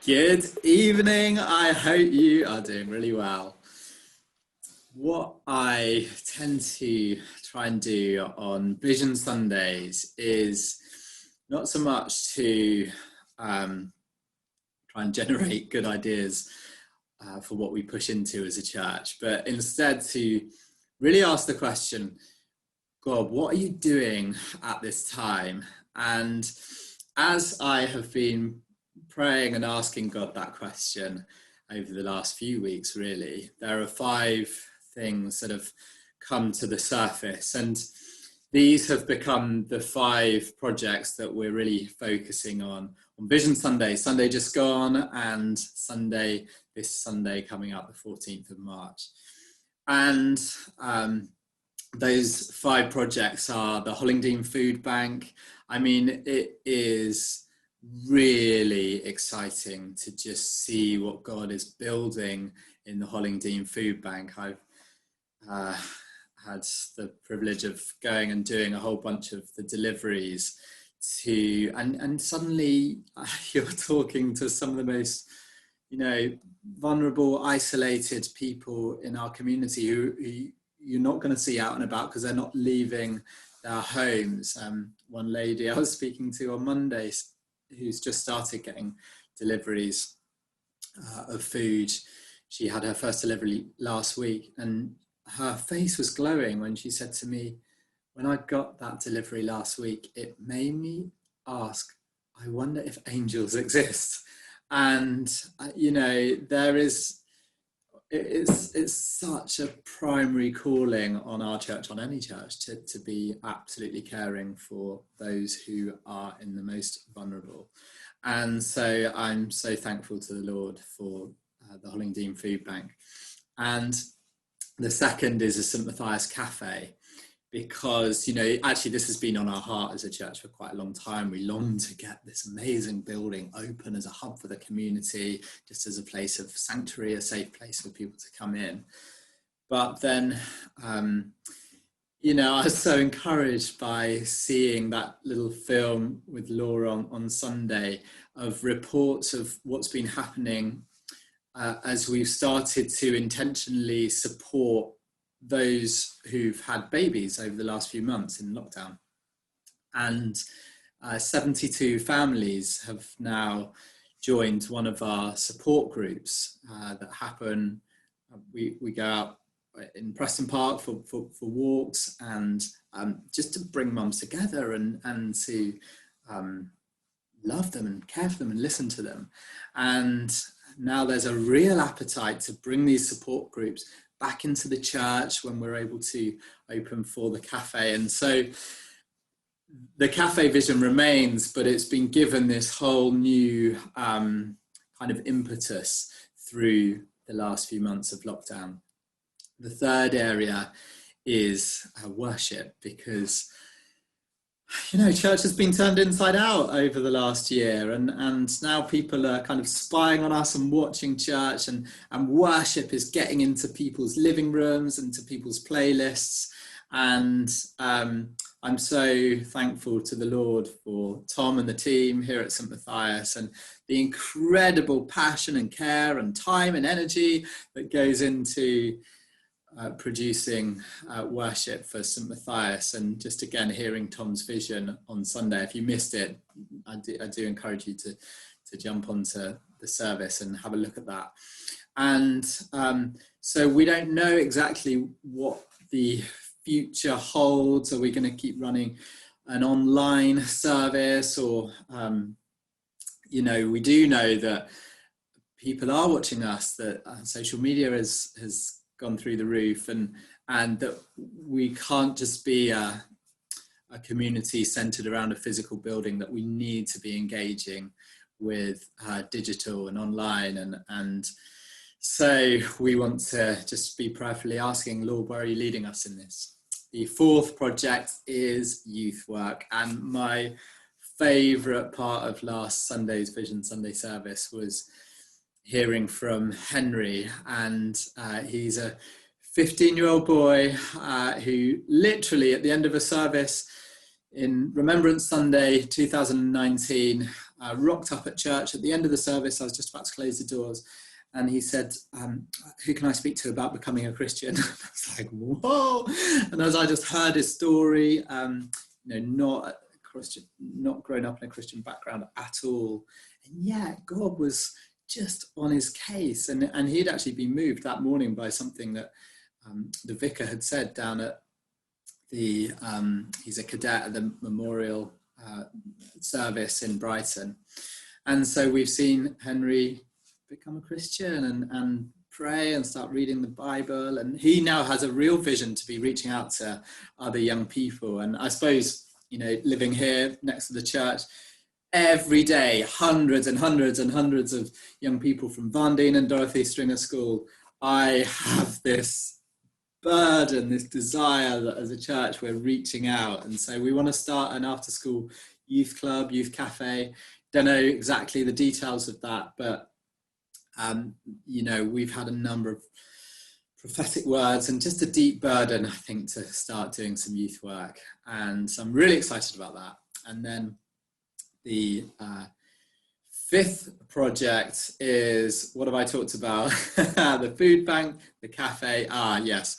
Good evening. I hope you are doing really well. What I tend to try and do on Vision Sundays is not so much to try and generate good ideas for what we push into as a church, but instead to really ask the question, God, what are you doing at this time? And as I have been praying and asking God that question over the last few weeks, really, there are 5 things that have come to the surface, and these have become the 5 projects that we're really focusing on Vision Sunday, Sunday just gone, and this Sunday coming up, the 14th of March. And those 5 projects are the Hollingdean Food Bank. I mean, it is really exciting to just see what God is building in the Hollingdean Food Bank. I've had the privilege of going and doing a whole bunch of the deliveries and suddenly you're talking to some of the most, vulnerable, isolated people in our community who you're not going to see out and about because they're not leaving their homes. One lady I was speaking to on Monday, who's just started getting deliveries of food. She had her first delivery last week, and her face was glowing when she said to me, when I got that delivery last week, it made me ask, I wonder if angels exist. And, it's such a primary calling on our church, on any church, to be absolutely caring for those who are in the most vulnerable. And so I'm so thankful to the Lord for the Hollingdean Food Bank. And the second is a St. Matthias cafe, because, actually this has been on our heart as a church for quite a long time. We long to get this amazing building open as a hub for the community, just as a place of sanctuary, a safe place for people to come in. But then, I was so encouraged by seeing that little film with Laura on Sunday of reports of what's been happening as we've started to intentionally support those who've had babies over the last few months in lockdown. And 72 families have now joined one of our support groups that happen. We go out in Preston Park for walks and just to bring mums together and to love them and care for them and listen to them. And now there's a real appetite to bring these support groups back into the church when we're able to open for the cafe. And so the cafe vision remains, but it's been given this whole new kind of impetus through the last few months of lockdown. The third area is worship, because church has been turned inside out over the last year, and now people are kind of spying on us and watching church, and worship is getting into people's living rooms and to people's playlists. And I'm so thankful to the Lord for Tom and the team here at St. Matthias and the incredible passion and care and time and energy that goes into producing worship for St. Matthias. And just again, hearing Tom's vision on Sunday, if you missed it, I do encourage you to jump onto the service and have a look at that. And so we don't know exactly what the future holds. Are we going to keep running an online service, or we do know that people are watching us, that social media has gone through the roof, and that we can't just be a community centered around a physical building, that we need to be engaging with digital and online. And so we want to just be prayerfully asking, Lord, where are you leading us in this? The fourth project is youth work, and my favourite part of last Sunday's Vision Sunday service was hearing from Henry, and he's a 15-year-old boy who literally at the end of a service in Remembrance Sunday 2019 rocked up at church at the end of the service. I was just about to close the doors, and he said, who can I speak to about becoming a Christian? I was like, whoa. And as I just heard his story, not a Christian, not grown up in a Christian background at all, and yet God was just on his case, and he'd actually been moved that morning by something that the vicar had said down at the he's a cadet at the memorial service in Brighton. And so we've seen Henry become a Christian and pray and start reading the Bible, and he now has a real vision to be reaching out to other young people. And I suppose, living here next to the church, every day, hundreds and hundreds and hundreds of young people from Varndine and Dorothy Stringer School, I have this burden, this desire that as a church we're reaching out. And so we want to start an after school youth club, youth cafe. Don't know exactly the details of that, but we've had a number of prophetic words and just a deep burden, I think, to start doing some youth work. And so I'm really excited about that. And then the fifth project is, what have I talked about? The food bank, the cafe, yes,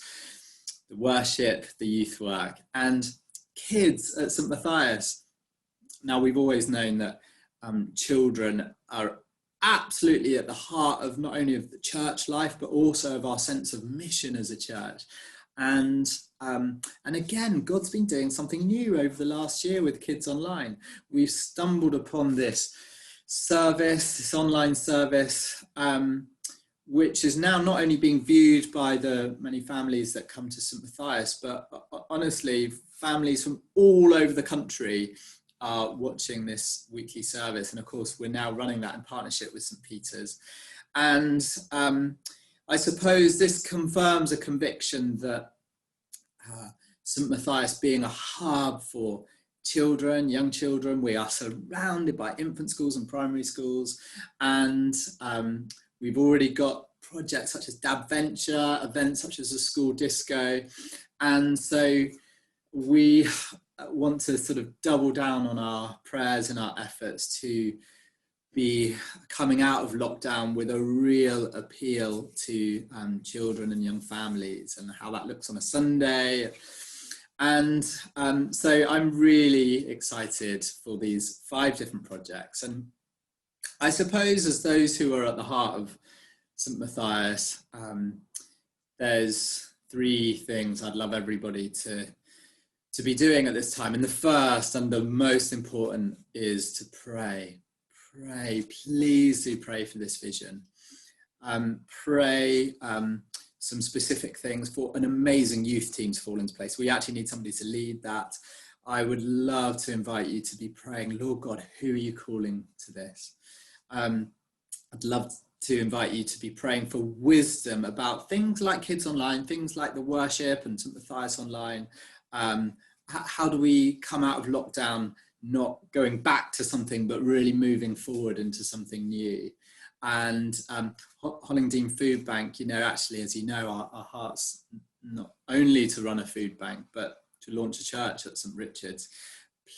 the worship, the youth work, and kids at St. Matthias. Now, we've always known that children are absolutely at the heart of not only of the church life, but also of our sense of mission as a church. And again, God's been doing something new over the last year with Kids Online. We've stumbled upon this service, this online service, which is now not only being viewed by the many families that come to St. Matthias, but honestly, families from all over the country are watching this weekly service. And of course, we're now running that in partnership with St. Peter's. And I suppose this confirms a conviction that St. Matthias being a hub for children, young children, we are surrounded by infant schools and primary schools. And we've already got projects such as Dab Venture, events such as a school disco. And so we want to sort of double down on our prayers and our efforts to be coming out of lockdown with a real appeal to children and young families, and how that looks on a Sunday. And so I'm really excited for these 5 different projects. And I suppose, as those who are at the heart of St. Matthias, there's 3 things I'd love everybody to be doing at this time. And the first and the most important is to pray. Pray, please do pray for this vision. Pray some specific things for an amazing youth team to fall into place. We actually need somebody to lead that. I would love to invite you to be praying, Lord God, who are you calling to this? I'd love to invite you to be praying for wisdom about things like Kids Online, things like the worship and St. Matthias Online. How do we come out of lockdown not going back to something, but really moving forward into something new? And Hollingdean Food Bank, actually, as you know, our heart's not only to run a food bank, but to launch a church at St. Richard's.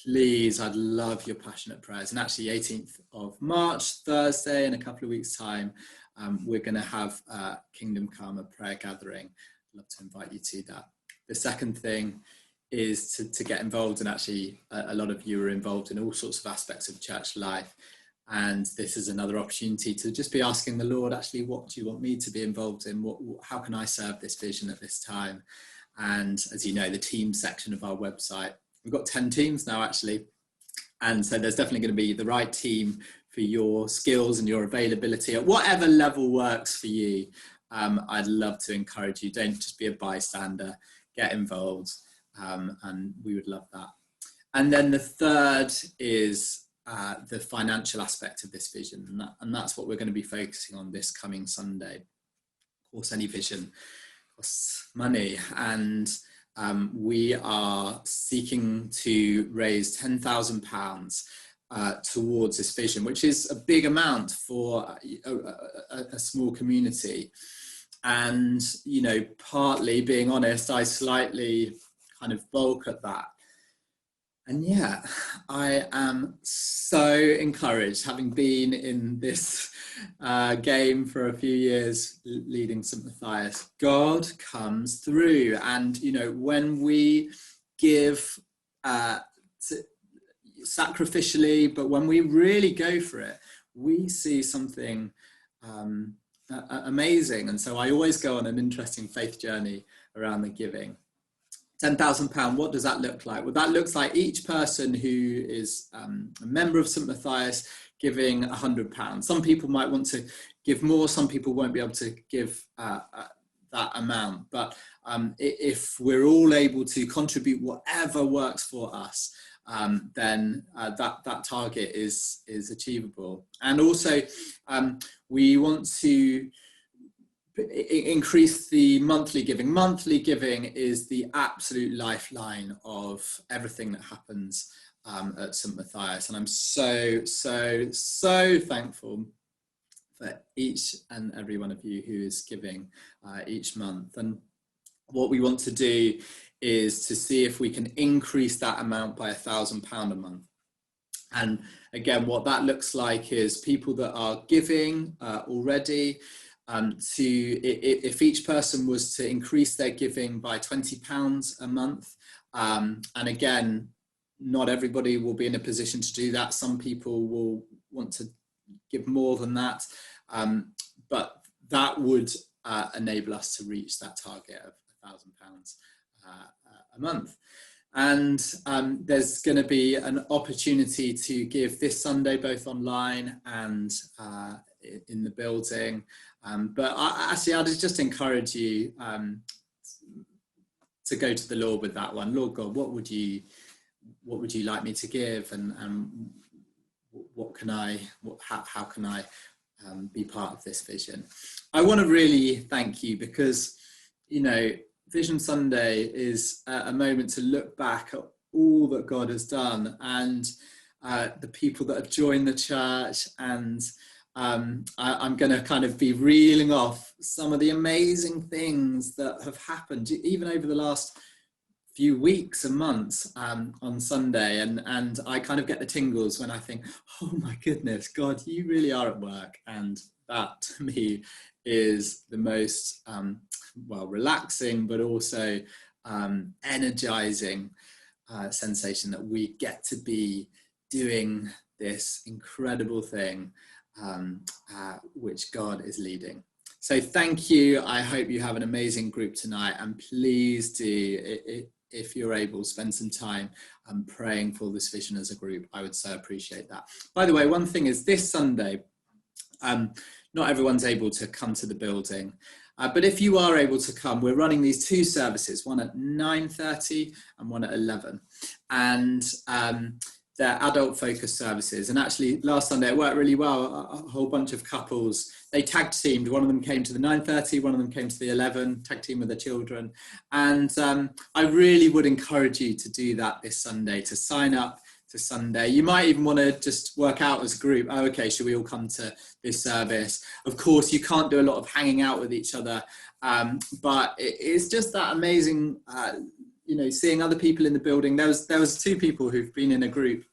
Please, I'd love your passionate prayers. And actually, 18th of March, Thursday, in a couple of weeks' time, we're going to have Kingdom Come, a prayer gathering. I'd love to invite you to that. The second thing is to get involved, and actually a lot of you are involved in all sorts of aspects of church life, and this is another opportunity to just be asking the Lord, actually, what do you want me to be involved in? How can I serve this vision at this time? And as you know, the team section of our website, we've got 10 teams now, actually, and so there's definitely going to be the right team for your skills and your availability at whatever level works for you. I'd love to encourage you, don't just be a bystander, get involved. And we would love that. And then the third is the financial aspect of this vision, and that's what we're going to be focusing on this coming Sunday. Of course, any vision costs money, and we are seeking to raise £10,000 towards this vision, which is a big amount for a small community. And partly, being honest, I slightly kind of bulk at that. And yet, I am so encouraged, having been in this game for a few years, leading St. Matthias. God comes through, and when we give sacrificially, but when we really go for it, we see something amazing. And so I always go on an interesting faith journey around the giving. £10,000, what does that look like? Well, that looks like each person who is a member of St. Matthias giving £100. Some people might want to give more, some people won't be able to give that amount. But if we're all able to contribute whatever works for us, then that target is achievable. And also, we want to increase the monthly giving. Monthly giving is the absolute lifeline of everything that happens at St. Matthias, and I'm so thankful for each and every one of you who is giving each month. And what we want to do is to see if we can increase that amount by £1,000 a month. And again, what that looks like is people that are giving already. If each person was to increase their giving by £20 a month, and again, not everybody will be in a position to do that. Some people will want to give more than that, but that would enable us to reach that target of £1,000 a month. And there's going to be an opportunity to give this Sunday, both online and in the building. But I'd just encourage you to go to the Lord with that one. Lord God, what would you like me to give, and how can I be part of this vision? I want to really thank you, because Vision Sunday is a moment to look back at all that God has done, and the people that have joined the church. And I'm going to kind of be reeling off some of the amazing things that have happened, even over the last few weeks and months on Sunday. And I kind of get the tingles when I think, oh my goodness, God, you really are at work. And that to me is the most relaxing, but also energizing sensation, that we get to be doing this incredible thing which God is leading. So thank you. I hope you have an amazing group tonight, and please do, if you're able, spend some time praying for this vision as a group. I would so appreciate that. By the way, one thing is, this Sunday, not everyone's able to come to the building, but if you are able to come, we're running these two services, one at 9:30 and one at 11, and they're adult focused services. And actually last Sunday it worked really well. A whole bunch of couples, they tag teamed. One of them came to the 9:30, one of them came to the 11, tag team with their children. And I really would encourage you to do that this Sunday, to sign up to Sunday. You might even want to just work out as a group, oh, okay, should we all come to this service? Of course, you can't do a lot of hanging out with each other, but it's just that amazing, seeing other people in the building. There was two people who've been in a group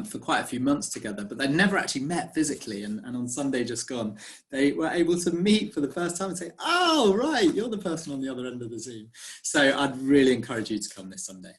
for quite a few months together, but they'd never actually met physically. And on Sunday just gone, they were able to meet for the first time and say, oh, right, you're the person on the other end of the Zoom. So I'd really encourage you to come this Sunday.